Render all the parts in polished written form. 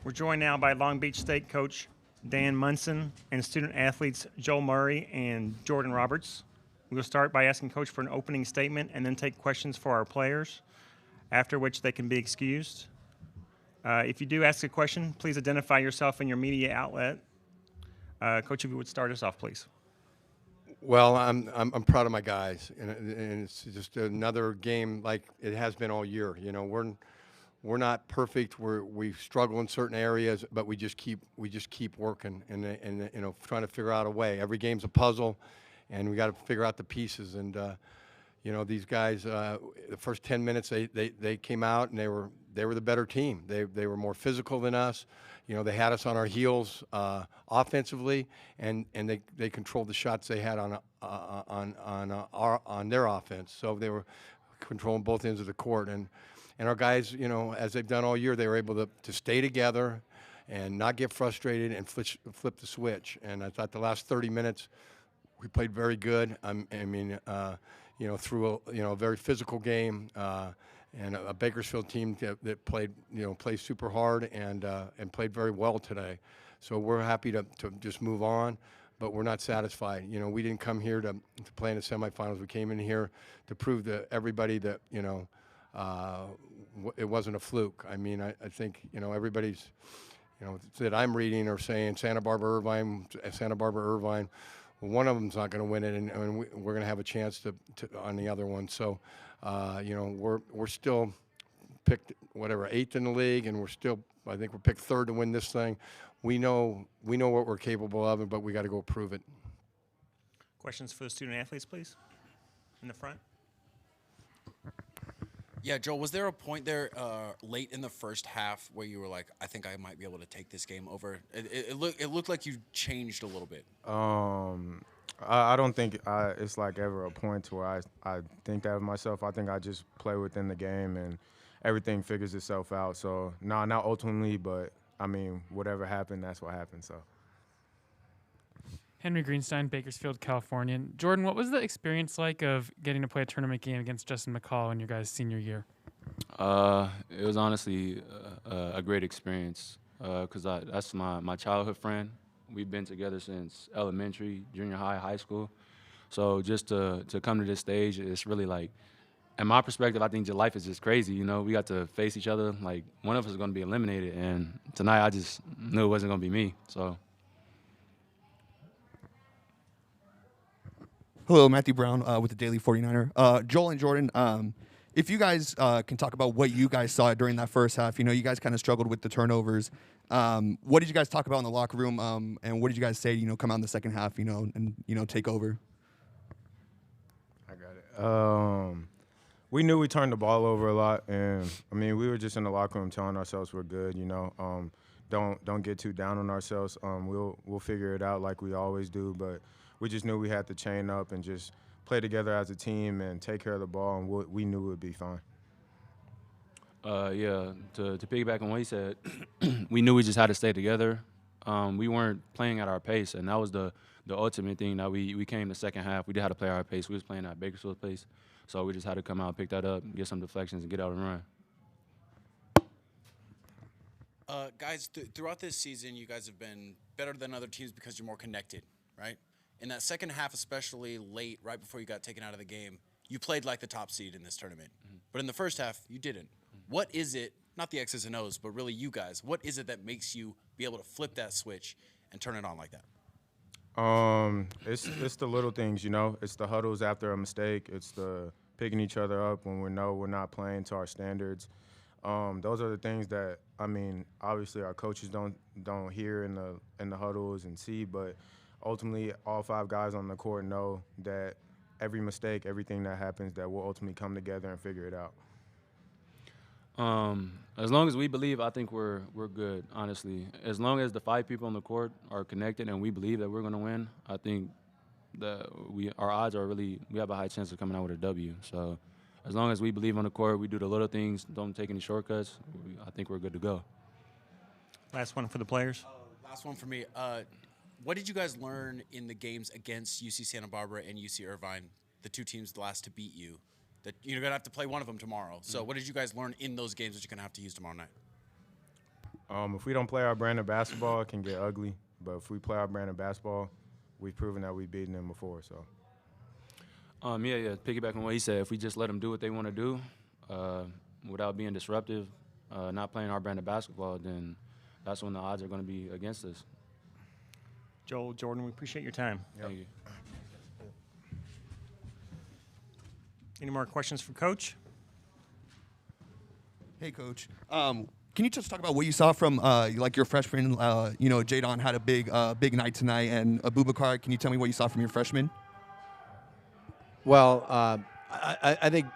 We're joined now by Long Beach State coach Dan Monson and student athletes Joel Murray and Jordan Roberts. We'll start by asking Coach for an opening statement and then take questions for our players, after which they can be excused. If you do ask a question, please identify yourself and your media outlet. Coach, if you would start us off, please. Well, I'm proud of my guys, and it's just another game like it has been all year. You know, we're not perfect. We struggle in certain areas, but we just keep working and you know, trying to figure out a way. Every game's a puzzle, and we got to figure out the pieces. And you know, these guys, the first 10 minutes they came out and they were the better team. They were more physical than us. You know, they had us on our heels offensively, and they controlled the shots they had on their offense. So they were controlling both ends of the court, and our guys, you know, as they've done all year, they were able to stay together and not get frustrated and flip the switch. And I thought the last 30 minutes we played very good. I mean, you know, through a very physical game. And a Bakersfield team that played super hard and played very well today. So we're happy to just move on, but we're not satisfied. You know, we didn't come here to play in the semifinals. We came in here to prove to everybody that, you know, it wasn't a fluke. I mean, I think, you know, everybody's, you know, that I'm reading or saying Santa Barbara, Irvine. Well, one of them's not going to win it, and we're going to have a chance to on the other one. So, you know, we're still picked 8th in the league, and I think we're picked 3rd to win this thing. We know what we're capable of, but we got to go prove it. Questions for the student athletes, please, in the front. Yeah, Joel, was there a point there late in the first half where you were like, I think I might be able to take this game over? It looked like you changed a little bit. I don't think it's like ever a point to where I think that of myself. I think I just play within the game and everything figures itself out. So, no, not ultimately, but, I mean, whatever happened, that's what happened, so. Henry Greenstein, Bakersfield, California. Jordan, what was the experience like of getting to play a tournament game against Justin McCall in your guys' senior year? It was honestly a great experience because that's my childhood friend. We've been together since elementary, junior high, high school. So just to come to this stage, it's really like, in my perspective, I think your life is just crazy. You know, we got to face each other. Like, one of us is going to be eliminated, and tonight I just knew it wasn't going to be me. So. Hello, Matthew Brown with the Daily 49er. Joel and Jordan, if you guys can talk about what you guys saw during that first half. You know, you guys kind of struggled with the turnovers. What did you guys talk about in the locker room, and what did you guys say, you know, come out in the second half, you know, and, you know, take over? I got it. We knew we turned the ball over a lot, and, I mean, we were just in the locker room telling ourselves we're good, you know. Don't get too down on ourselves. We'll figure it out like we always do, but we just knew we had to chain up and just play together as a team and take care of the ball, and we knew it would be fine. Yeah, to piggyback on what he said, we knew we just had to stay together. We weren't playing at our pace, and that was the ultimate thing that we came the second half. We did have to play our pace. We was playing at Bakersfield's pace, so we just had to come out, pick that up, get some deflections, and get out and run. Guys, throughout this season, you guys have been better than other teams because you're more connected, right? In that second half, especially late, right before you got taken out of the game, you played like the top seed in this tournament. Mm-hmm. But in the first half, you didn't. Mm-hmm. What is it, not the X's and O's, but really you guys, what is it that makes you be able to flip that switch and turn it on like that? It's the little things, you know. It's the huddles after a mistake. It's the picking each other up when we know we're not playing to our standards. Those are the things that, I mean, obviously our coaches don't hear in the huddles and see, but ultimately all 5 guys on the court know that every mistake, everything that happens, that we'll ultimately come together and figure it out. As long as we believe, I think we're good, honestly. As long as the 5 people on the court are connected and we believe that we're going to win, I think that our odds are we have a high chance of coming out with a W. So as long as we believe on the court, we do the little things, don't take any shortcuts, I think we're good to go. Last one for the players. Last one for me. What did you guys learn in the games against UC Santa Barbara and UC Irvine, the 2 teams last to beat you? That you're going to have to play one of them tomorrow. So what did you guys learn in those games that you're going to have to use tomorrow night? If we don't play our brand of basketball, it can get ugly. But if we play our brand of basketball, we've proven that we've beaten them before. So. Yeah. Piggyback on what he said, if we just let them do what they want to do, without being disruptive, not playing our brand of basketball, then that's when the odds are going to be against us. Joel, Jordan, we appreciate your time. Thank you. Any more questions for Coach? Hey, Coach. Can you just talk about what you saw from like your freshman? Jadon had a big night tonight, and Abubakar. Can you tell me what you saw from your freshman? Well, I think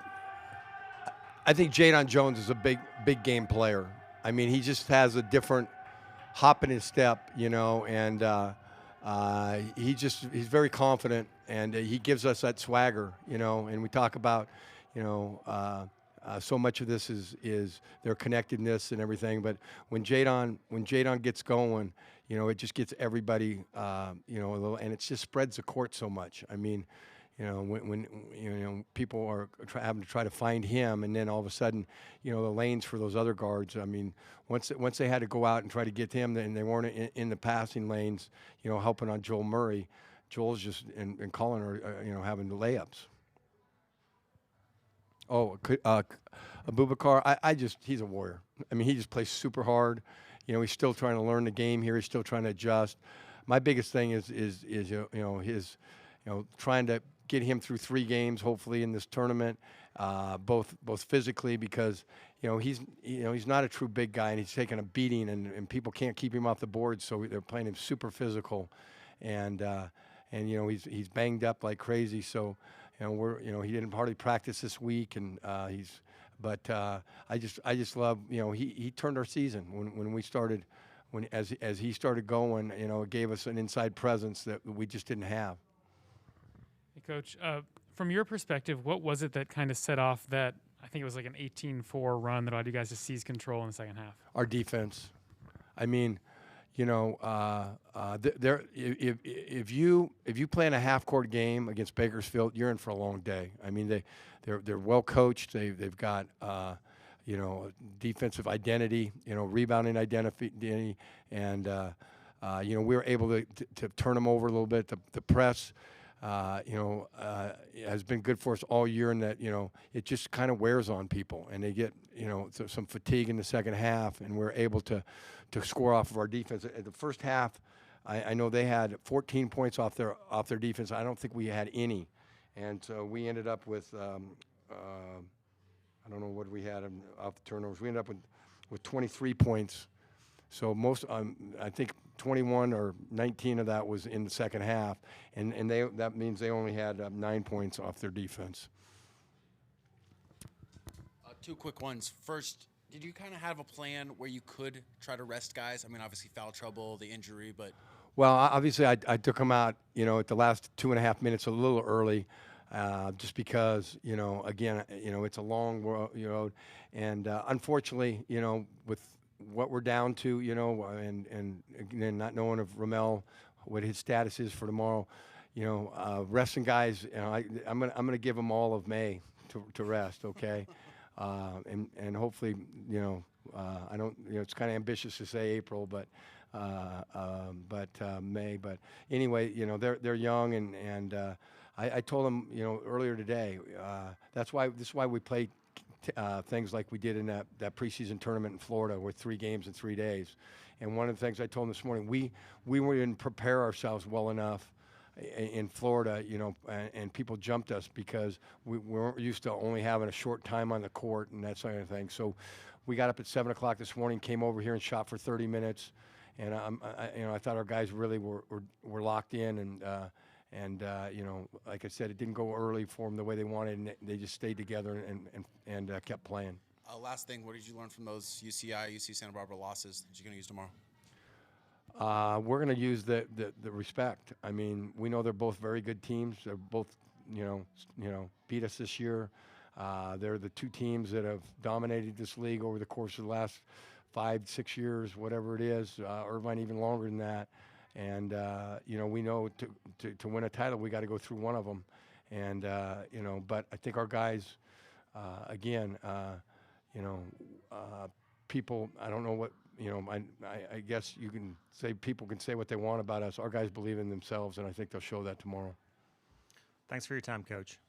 Jadon Jones is a big game player. I mean, he just has a different hop in his step, and he's very confident, and he gives us that swagger, And we talk about, so much of this is their connectedness and everything. But when Jadon gets going, it just gets everybody, a little, and it just spreads the court so much. I mean, when people are having to try to find him, and then all of a sudden, the lanes for those other guards. I mean, once they had to go out and try to get him, and they weren't in the passing lanes, helping on Joel Murray. Joel's just and Colin are having the layups. Oh, Abubakar, he's a warrior. I mean, he just plays super hard. He's still trying to learn the game here. He's still trying to adjust. My biggest thing is his trying to get him through 3 games, hopefully in this tournament, both physically, because he's not a true big guy, and he's taking a beating, and people can't keep him off the board, so they're playing him super physical, and he's banged up like crazy, so he didn't hardly practice this week, and but I just love he turned our season when we started. As he started going, it gave us an inside presence that we just didn't have. Hey, Coach, from your perspective, what was it that kind of set off that, I think it was like an 18-4 run that allowed you guys to seize control in the second half? Our defense. I mean, if you play in a half-court game against Bakersfield, you're in for a long day. I mean, they're well coached. They've got defensive identity, rebounding identity, and we were able to turn them over a little bit. The press, has been good for us all year, in that it just kind of wears on people, and they get some fatigue in the second half, and we're able to score off of our defense. At the first half, I know they had 14 points off their defense. I don't think we had any, and so we ended up with I don't know what we had off the turnovers. We ended up with 23 points. So I think 21 or 19 of that was in the second half, and that means they only had 9 points off their defense. 2 quick ones. First, did you kind of have a plan where you could try to rest guys? I mean, obviously foul trouble, the injury, but. Well, obviously I took them out, at the last 2.5 minutes a little early, just because, again, it's a long road, and unfortunately, with what we're down to, and not knowing of Ramel, what his status is for tomorrow, resting guys, I'm gonna give them all of May to rest, okay, and hopefully, I don't, it's kind of ambitious to say April, but May. But anyway, they're young, and I told them, earlier today, this is why we play things like we did in that preseason tournament in Florida, with 3 games in 3 days. And one of the things I told them this morning, we didn't prepare ourselves well enough in Florida, and people jumped us because we weren't used to only having a short time on the court and that sort of thing. So we got up at 7 o'clock this morning, came over here and shot for 30 minutes, and I thought our guys really were locked in, and like I said, it didn't go early for them the way they wanted, and they just stayed together and kept playing. Last thing, what did you learn from those UC Santa Barbara losses that you're going to use tomorrow? We're going to use the respect. I mean, we know they're both very good teams. They're both, beat us this year. They're the 2 teams that have dominated this league over the course of the last 5-6 years, whatever it is. Irvine even longer than that. And we know to win a title, we got to go through one of them. And but I think our guys, again, people, I don't know what you know, I guess you can say people can say what they want about us. Our guys believe in themselves, and I think they'll show that tomorrow. Thanks for your time, Coach.